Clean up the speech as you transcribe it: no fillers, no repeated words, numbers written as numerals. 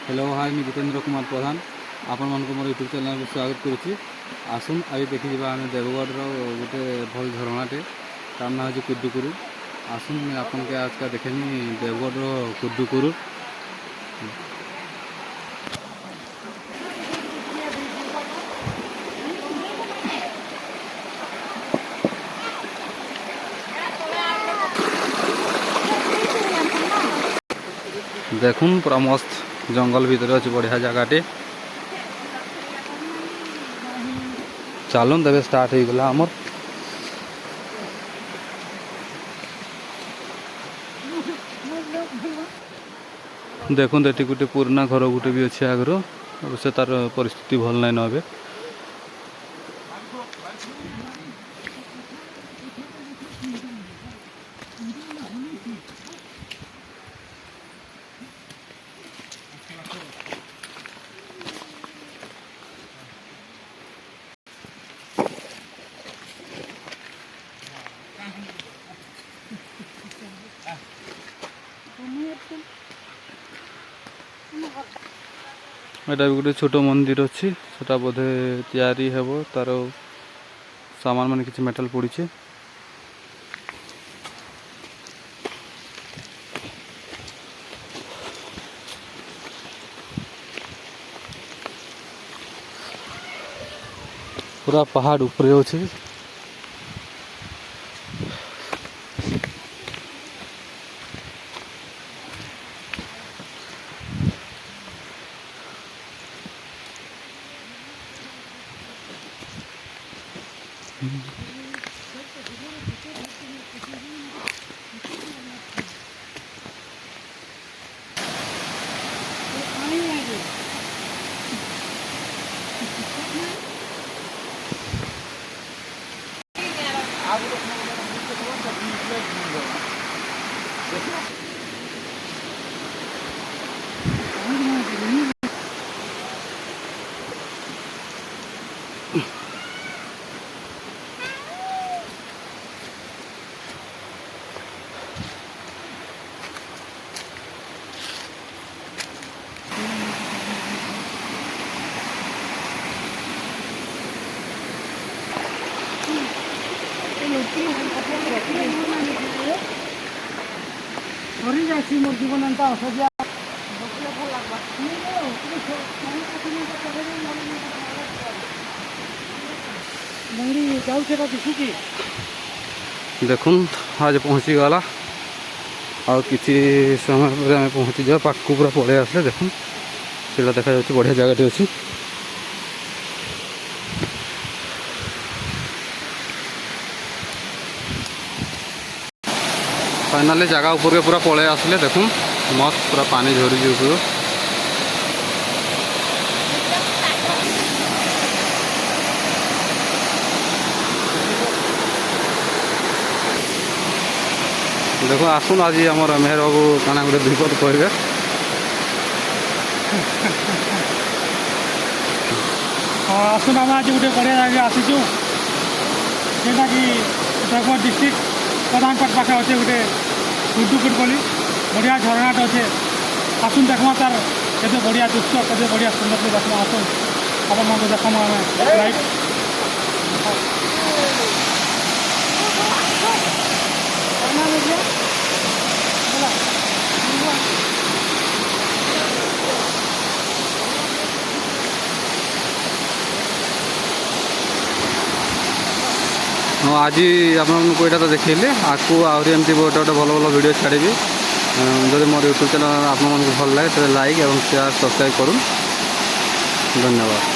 Hello hi मैं जितेंद्र कुमार प्रधान आपण मन को मोर यूट्यूब चैनल में स्वागत करुच्ची। आसुन आज देखी जावा आम देवगढ़ गोटे भल झरणाटे तार ना हो कुद्दुकुरु। आसुन मैं आपन के आज का देखेनी देवगढ़ कुद्दुकुरु। देखुन पूरा मस्त जंगल भीतर अच्छे बढ़िया जगहटे। चलुन तबे स्टार्ट हो गला आमर। देखुन ये गोटे पुराना घर गोटे भी अच्छे आगर से तार परिस्थिति भल नाइन अबे। एटा भी गोटे छोट मंदिर अच्छी सेटा बोधे तैयारी हेब तार सामान मान किसी मेटल पड़ी। पूरा पहाड़ ऊपर अच्छे। मोर जीवन अंता असजिया देखुन आज पहुँची गला आ किसी समय पर आम पहुँची जा पाक पूरा पड़े आसले। देखुन से देखा जा बढ़िया जगह अच्छी। फाइनाली जगह ऊपर के पूरा पड़े आसले। देखुन मस्त पूरा पानी झरी ऊपर। देखो आसुन आज आम मेहर बाबू काना गोटे विपद कहे। हाँ आसुन आम आज गोटे बढ़िया जगह आसीचु जेटा कि देवगढ़ डिस्ट्रिक्ट प्रधानपट पाखे अच्छे गोटे कुद्दुकुर बोली बढ़िया झरणाटे अच्छे। आसुन देखमा तार के बढ़िया दृश्य के बढ़िया सुंदर देखमा। आसुन अपन मन को देखमा आम लाइव। हाँ आज आपको यहाँ तो देखिए आपको आहरी एमती गोटे गोटे भल भल वीडियो छाड़ी। जब मोर यूट्यूब चैनल आप भल लगे तो लाइक और शेयर सब्सक्राइब करूँ। धन्यवाद।